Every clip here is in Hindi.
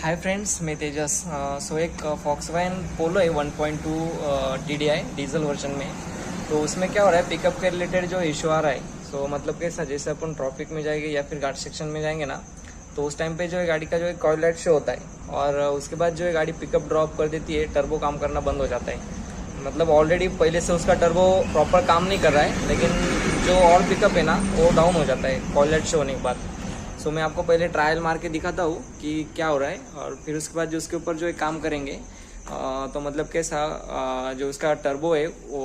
हाय फ्रेंड्स, मैं तेजस। सो एक फॉक्सवैगन पोलो है 1.2 TDI डीजल वर्जन में। तो उसमें क्या हो रहा है, पिकअप के रिलेटेड जो इशू आ रहा है। सो मतलब कैसा, जैसे अपन ट्रैफिक में जाएंगे या फिर घाट सेक्शन में जाएंगे ना, तो उस टाइम पे जो है गाड़ी का जो है कॉइल लाइट शो होता है और उसके बाद जो है गाड़ी पिकअप ड्रॉप कर देती है, टर्बो काम करना बंद हो जाता है। मतलब ऑलरेडी पहले से उसका टर्बो प्रॉपर काम नहीं कर रहा है, लेकिन जो और पिकअप है ना वो डाउन हो जाता है कॉइल लाइट शो होने के बाद। सो मैं आपको पहले ट्रायल मार के दिखाता हूँ कि क्या हो रहा है, और फिर उसके बाद जो उसके ऊपर जो है काम करेंगे। तो मतलब कैसा, जो उसका टर्बो है वो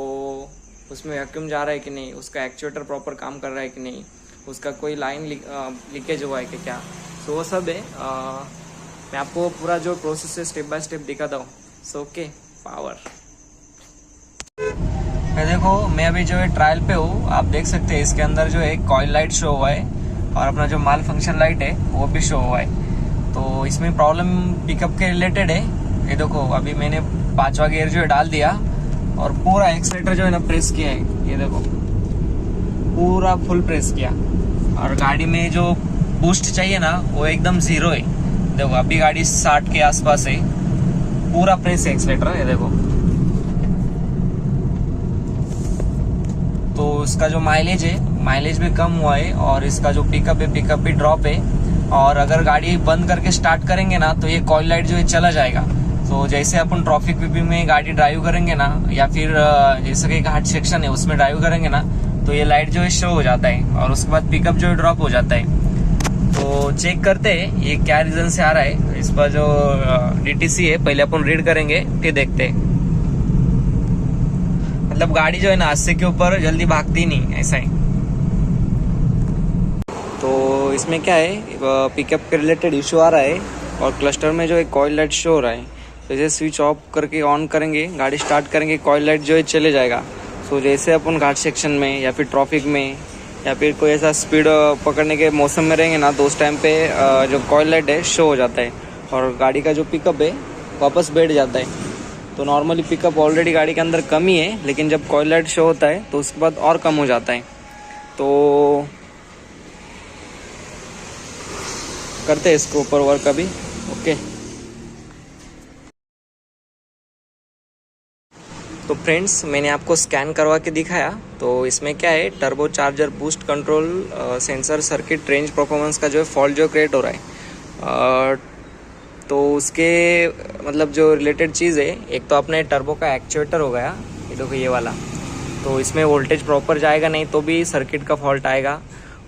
उसमें वैक्यूम जा रहा है कि नहीं, उसका एक्चुएटर प्रॉपर काम कर रहा है कि नहीं, उसका कोई लाइन लीकेज हुआ है कि क्या। सो वो सब है। मैं आपको पूरा जो प्रोसेस है स्टेप बाय स्टेप दिखाता हूँ। So okay, power. मैं देखो, मैं अभी जो है ट्रायल पे हूँ। आप देख सकते हैं इसके अंदर जो है कॉइल लाइट शो हुआ है और अपना जो माल फंक्शन लाइट है वो भी शो हुआ है। तो इसमें प्रॉब्लम पिकअप के रिलेटेड है। ये देखो, अभी मैंने 5वां गियर जो है डाल दिया और पूरा एक्सीलेटर जो है ना प्रेस किया है। ये देखो, पूरा फुल प्रेस किया और गाड़ी में जो बूस्ट चाहिए ना वो एकदम जीरो है। देखो अभी गाड़ी 60 के आसपास है, पूरा प्रेस है एक्सीलेटर। ये देखो, तो इसका जो माइलेज है, माइलेज भी कम हुआ है और इसका जो पिकअप है, पिकअप भी ड्रॉप है। और अगर गाड़ी बंद करके स्टार्ट करेंगे ना तो ये कॉइल लाइट जो है चला जाएगा। तो जैसे अपन ट्रैफिक वीपी में गाड़ी ड्राइव करेंगे ना, या फिर जैसे कि घाट सेक्शन है उसमें ड्राइव करेंगे ना, तो ये लाइट जो है शो हो जाता है और उसके बाद पिकअप जो है ड्रॉप हो जाता है। तो चेक करते हैं ये क्या रीजन से आ रहा है। इस पर जो DTC है पहले अपन रीड करेंगे, फिर देखते हैं। मतलब गाड़ी जो है ना हादसे के ऊपर जल्दी भागती नहीं, ऐसा है। तो इसमें क्या है, पिकअप के रिलेटेड इशू आ रहा है और क्लस्टर में जो है कॉइल लाइट शो हो रहा है। तो जैसे स्विच ऑफ करके ऑन करेंगे, गाड़ी स्टार्ट करेंगे, कॉइल लाइट जो है चले जाएगा। सो जैसे अपन घाट सेक्शन में या फिर ट्रैफिक में या फिर कोई ऐसा स्पीड पकड़ने के मौसम में रहेंगे ना, तो उस टाइम पे जो कॉइल लाइट है शो हो जाता है और गाड़ी का जो पिकअप है वापस बैठ जाता है। तो नॉर्मली पिकअप ऑलरेडी गाड़ी के अंदर कम ही है, लेकिन जब कॉइल लाइट शो होता है तो उसके बाद और कम हो जाता है। तो करते हैं इसके ऊपर वर्क अभी। ओके, तो फ्रेंड्स मैंने आपको स्कैन करवा के दिखाया। तो इसमें क्या है, turbo charger boost control sensor circuit range performance का जो है फॉल्ट जो क्रिएट हो रहा है। तो उसके मतलब जो रिलेटेड चीज़ है, एक तो अपने टर्बो का एक्चुएटर हो गया, ये देखो ये वाला। तो इसमें वोल्टेज प्रॉपर जाएगा नहीं तो भी सर्किट का फॉल्ट आएगा,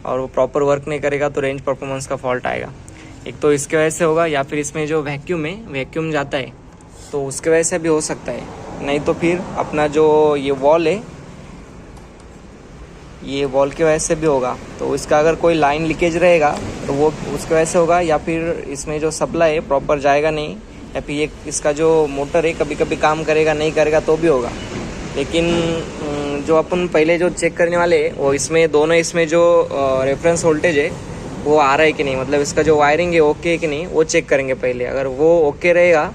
और वो प्रॉपर वर्क नहीं करेगा तो रेंज परफॉर्मेंस का फॉल्ट आएगा। एक तो इसके वजह से होगा, या फिर इसमें जो वैक्यूम है, वैक्यूम जाता है तो उसके वजह से भी हो सकता है। नहीं तो फिर अपना जो ये वॉल है, ये वॉल की वजह से भी होगा। तो इसका अगर कोई लाइन लीकेज रहेगा तो वो उसकी वजह से होगा, या फिर इसमें जो सप्लाई है प्रॉपर जाएगा नहीं, या फिर ये इसका जो मोटर है कभी कभी काम करेगा नहीं करेगा तो भी होगा। लेकिन जो अपन पहले जो चेक करने वाले हैं वो इसमें दोनों, इसमें जो रेफरेंस वोल्टेज है वो आ रहा है कि नहीं, मतलब इसका जो वायरिंग है ओके है कि नहीं, वो चेक करेंगे पहले। अगर वो ओके रहेगा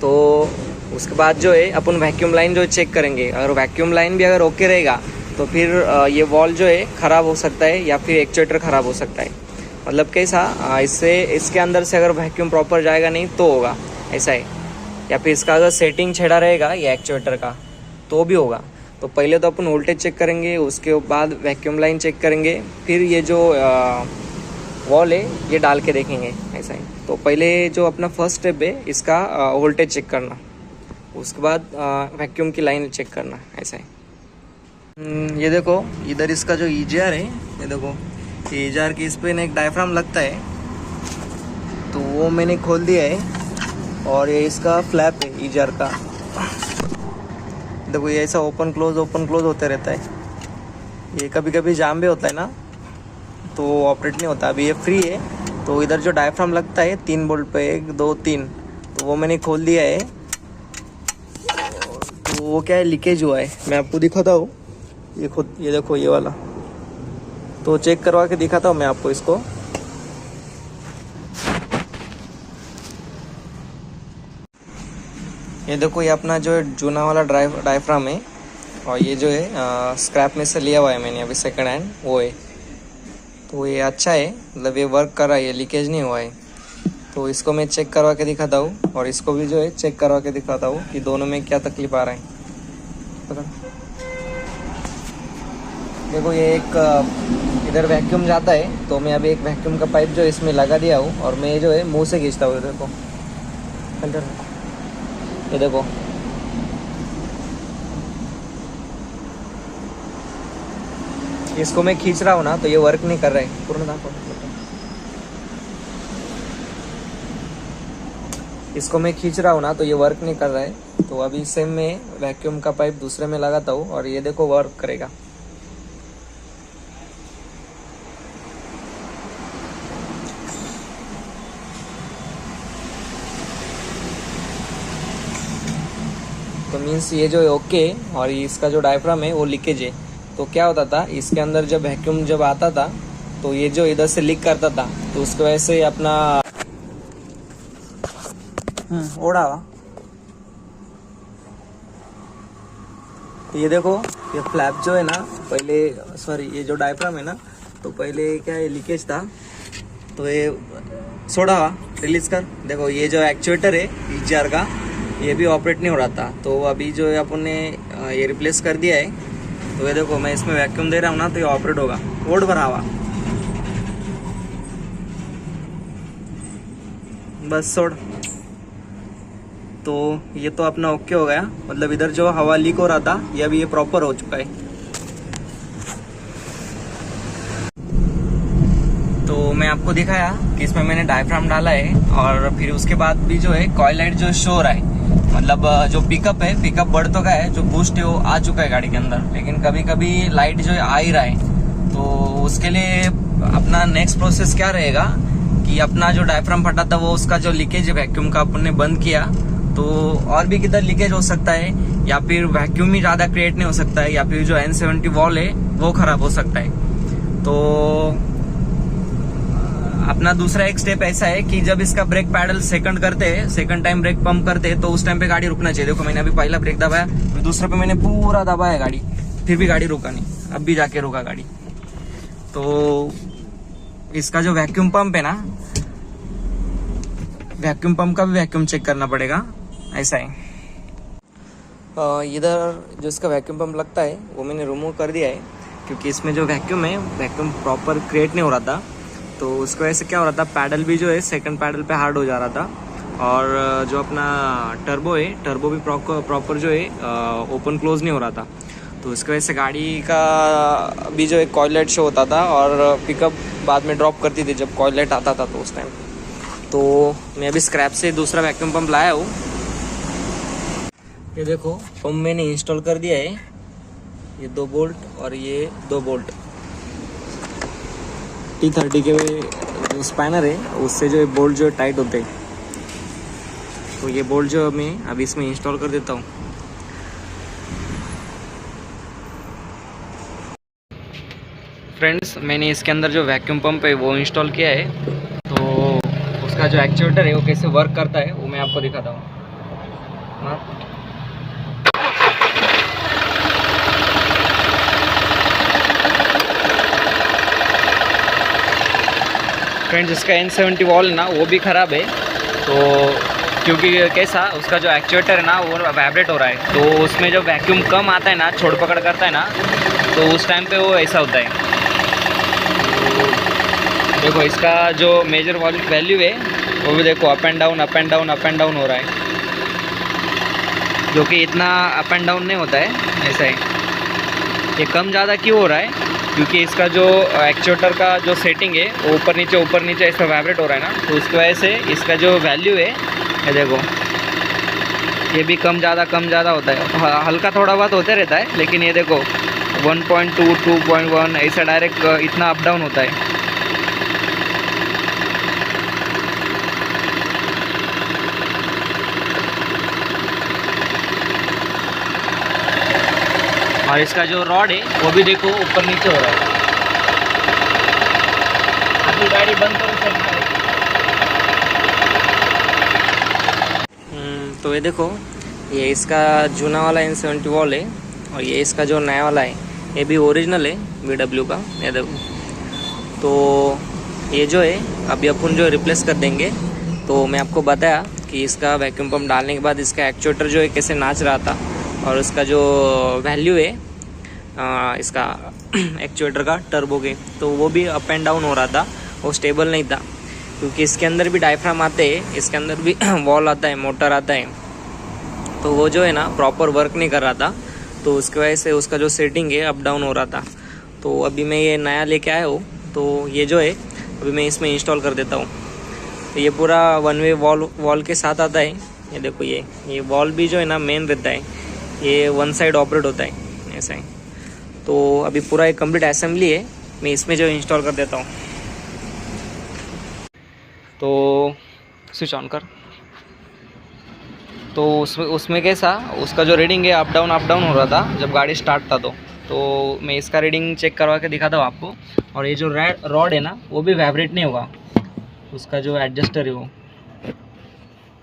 तो उसके बाद जो है अपन वैक्यूम लाइन जो चेक करेंगे। अगर वैक्यूम लाइन भी अगर ओके रहेगा तो फिर ये वॉल जो है ख़राब हो सकता है, या फिर एक्चुएटर ख़राब हो सकता है। मतलब कैसा, इससे इसके अंदर से अगर वैक्यूम प्रॉपर जाएगा नहीं तो होगा, ऐसा है। या फिर इसका अगर सेटिंग छेड़ा रहेगा ये एक्चुएटर का तो भी होगा। तो पहले तो अपन वोल्टेज चेक करेंगे, उसके बाद वैक्यूम लाइन चेक करेंगे, फिर ये जो वॉल है ये डाल के देखेंगे, ऐसा है। तो पहले जो अपना फर्स्ट स्टेप है इसका वोल्टेज चेक करना, उसके बाद वैक्यूम की लाइन चेक करना, ऐसा है। ये देखो इधर इसका जो EGR है, ये देखो ये EGR की इस पर एक डायफ्राम लगता है, तो वो मैंने खोल दिया है। और ये इसका फ्लैप है EGR का, देखो ये ऐसा ओपन क्लोज होते रहता है। ये कभी कभी जाम भी होता है ना, तो ऑपरेट नहीं होता। अभी ये फ्री है, तो इधर जो डायफ्राम लगता है 3 बोल्ट पे, 1 2 3, तो वो मैंने खोल दिया है। तो वो क्या है, लीकेज हुआ है, मैं आपको दिखाता हूँ। ये खुद, ये देखो ये वाला, तो चेक करवा के दिखाता हूँ मैं आपको इसको। ये देखो, ये अपना जो है जूना वाला डायफ्राम है, और ये जो है स्क्रैप में से लिया हुआ है मैंने अभी, सेकंड हैंड वो है। तो ये अच्छा है, मतलब ये वर्क कर रहा है, ये लीकेज नहीं हुआ है। तो इसको मैं चेक करवा के दिखाता हूँ और इसको भी जो है चेक करवा के दिखाता हूँ कि दोनों में क्या तकलीफ आ रहा है। पकड़। देखो ये एक इधर वैक्यूम जाता है, तो मैं अभी एक वैक्यूम का पाइप जो इसमें लगा दिया हूँ और मैं जो है मुंह से खींचता हूँ। देखो ये देखो, इसको मैं खींच रहा हूँ ना तो ये वर्क नहीं कर रहा है। पूर्ण दाखव। इसको मैं खींच रहा हूँ ना तो ये वर्क नहीं कर रहा है। तो अभी सेम मैं वैक्यूम का पाइप दूसरे में लगाता हूँ और ये देखो वर्क करेगा। तो मीन्स ये जो है ओके, और इसका जो डायफ्राम है वो लीकेज है। तो क्या होता था इसके अंदर जब वैक्यूम जब आता था तो ये जो इधर से लीक करता था, तो उसकी वजह से अपना ओढ़ा। ये देखो ये फ्लैप जो है ना, पहले सॉरी ये जो डायफ्राम है ना, तो पहले क्या है लीकेज था, तो ये छोड़ा रिलीज कर। देखो ये जो एक्चुएटर है EGR का, ये भी ऑपरेट नहीं हो रहा था, तो अभी जो है अपन ने ये रिप्लेस कर दिया है। तो ये देखो मैं इसमें वैक्यूम दे रहा हूँ ना तो ये ऑपरेट होगा। वोट भरा हुआ बस छोड़। तो ये तो अपना ओके हो गया, मतलब इधर जो हवा लीक हो रहा था ये अभी ये प्रॉपर हो चुका है। तो मैं आपको दिखाया कि इसमें मैंने डायफ्राम डाला है, और फिर उसके बाद भी जो है कॉइल लाइट जो शो हो रहा है, मतलब जो पिकअप है, पिकअप बढ़ तो गया है, जो बूस्ट है वो आ चुका है गाड़ी के अंदर, लेकिन कभी कभी लाइट जो है आ ही रहा है। तो उसके लिए अपना नेक्स्ट प्रोसेस क्या रहेगा कि अपना जो डायफ्राम फटा था वो उसका जो लीकेज है वैक्यूम का अपन ने बंद किया, तो और भी किधर लीकेज हो सकता है, या फिर वैक्यूम ही ज्यादा क्रिएट नहीं हो सकता है, या फिर जो N70 वॉल है वो खराब हो सकता है। तो अपना दूसरा एक स्टेप ऐसा है कि जब इसका ब्रेक पैडल सेकंड करते हैं, सेकंड टाइम ब्रेक पंप करते हैं, तो उस टाइम पे गाड़ी रुकना चाहिए। देखो मैंने अभी पहला ब्रेक दबाया, फिर दूसरे पे मैंने पूरा दबाया गाड़ी, फिर भी गाड़ी रुका नहीं, अब भी जाके रुका गाड़ी। तो इसका जो वैक्यूम पंप है ना, वैक्यूम पंप का भी वैक्यूम चेक करना पड़ेगा, ऐसा है। इधर जो इसका वैक्यूम पंप लगता है वो मैंने रिमूव कर दिया है, क्योंकि इसमें जो वैक्यूम है, वैक्यूम प्रॉपर क्रिएट नहीं हो रहा था। तो उसकी वजह से क्या हो रहा था, पैडल भी जो है सेकंड पैडल पे हार्ड हो जा रहा था, और जो अपना टर्बो है, टर्बो भी प्रॉपर जो है ओपन क्लोज नहीं हो रहा था। तो इसकी वजह से गाड़ी का भी जो है कॉइल लाइट शो होता था, और पिकअप बाद में ड्रॉप करती थी जब कॉइल लाइट आता था तो उस टाइम। तो मैं अभी स्क्रैप से दूसरा वैक्यूम पंप लाया हूँ। ये देखो पंप मैंने इंस्टॉल कर दिया है, ये 2 बोल्ट और ये 2 बोल्ट T30 के जो स्पैनर है उससे जो बोल्ट जो टाइट होते हैं। तो ये बोल्ट जो मैं अभी इसमें इंस्टॉल कर देता हूँ। फ्रेंड्स, मैंने इसके अंदर जो वैक्यूम पंप है वो इंस्टॉल किया है, तो उसका जो एक्चुएटर है वो कैसे वर्क करता है वो मैं आपको दिखाता हूँ। फ्रेंड्स, इसका N70 वॉल ना वो भी ख़राब है, तो क्योंकि कैसा उसका जो एक्चुएटर है ना वो वाइब्रेट हो रहा है, तो उसमें जो वैक्यूम कम आता है ना, छोड़ पकड़ करता है ना, तो उस टाइम पे वो ऐसा होता है। तो देखो इसका जो मेजर वैल्यू है वो भी देखो up and down up and down up and down हो रहा है, जो कि इतना अप एंड डाउन नहीं होता है, ऐसा है। ये कम ज़्यादा क्यों हो रहा है, क्योंकि इसका जो एक्चुएटर का जो सेटिंग है वो ऊपर नीचे ऐसा वाइब्रेट हो रहा है ना, तो उसकी वजह से इसका जो वैल्यू है ये देखो ये भी कम ज़्यादा होता है। हल्का थोड़ा बहुत होते रहता है, लेकिन ये देखो 1.2 2.1 ऐसा डायरेक्ट इतना अप डाउन होता है। और इसका जो रॉड है वो भी देखो ऊपर नीचे हो रहा है। अभी गाड़ी बंद करो सकता है। तो ये देखो ये इसका जूना वाला N70 वॉल है, और ये इसका जो नया वाला है ये भी ओरिजिनल है VW का। ये देखो, तो ये जो है अभी अपन जो रिप्लेस कर देंगे, तो मैं आपको बताया कि इसका वैक्यूम पंप डालने के बाद इसका एक्चुएटर जो है कैसे नाच रहा था, और उसका जो वैल्यू है इसका एक्चुएटर का टर्बो के, तो वो भी अप एंड डाउन हो रहा था, वो स्टेबल नहीं था, क्योंकि इसके अंदर भी डायफ्राम आते हैं, इसके अंदर भी वॉल आता है, मोटर आता है, तो वो जो है ना प्रॉपर वर्क नहीं कर रहा था, तो उसकी वजह से उसका जो सेटिंग है अप डाउन हो रहा था। तो अभी मैं ये नया लेके आया हूँ, तो ये जो है अभी मैं इसमें इंस्टॉल कर देता हूँ। तो ये पूरा वन वे वॉल के साथ आता है। ये देखो ये वॉल भी जो है ना मेन रहता है, ये वन साइड ऑपरेट होता है ऐसा ही। तो अभी पूरा एक कंप्लीट असेंबली है, मैं इसमें जो इंस्टॉल कर देता हूँ। तो स्विच ऑन कर। तो उसमें कैसा उसका जो रीडिंग है अप डाउन हो रहा था जब गाड़ी स्टार्ट था। तो मैं इसका रीडिंग चेक करवा के दिखाता हूँ आपको। और ये जो रॉड है ना वो भी वाइब्रेट नहीं होगा, उसका जो एडजस्टर है वो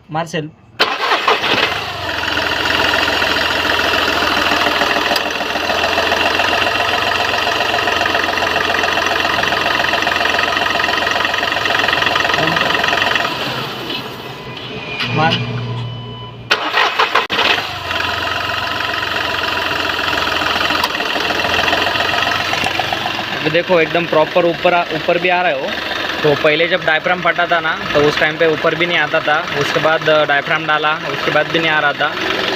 मार्सेल। अभी देखो एकदम प्रॉपर ऊपर भी आ रहा है वो। तो पहले जब डायफ्राम फटा था ना तो उस टाइम पे ऊपर भी नहीं आता था, उसके बाद डायफ्राम डाला उसके बाद भी नहीं आ रहा था,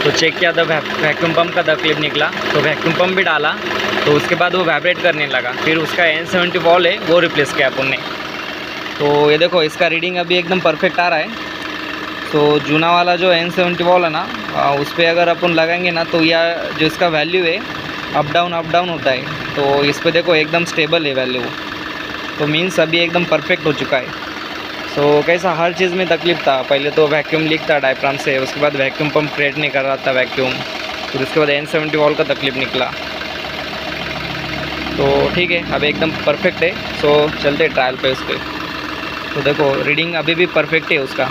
तो चेक किया था वैक्यूम पंप का तकलीफ निकला, तो वैक्यूम पंप भी डाला, तो उसके बाद वो वाइब्रेट करने लगा। फिर उसका N70 वॉल है वो रिप्लेस किया अपन ने। तो ये देखो इसका रीडिंग अभी एकदम परफेक्ट आ रहा है। तो जूना वाला जो N70 वॉल है ना उस पर अगर अपन लगाएंगे ना तो यह जो इसका वैल्यू है अप डाउन होता है। तो इस पर देखो एकदम स्टेबल है वैल्यू, तो मीन्स अभी एकदम परफेक्ट हो चुका है। सो कैसा हर चीज़ में तकलीफ था, पहले तो वैक्यूम लीक था डायफ्राम से, उसके बाद वैक्यूम पंप क्रिएट नहीं कर रहा था वैक्यूम, फिर उसके बाद N70 वॉल का तकलीफ निकला। तो ठीक है अब एकदम परफेक्ट है। सो चलते ट्रायल पे उस पर। तो देखो रीडिंग अभी भी परफेक्ट है उसका।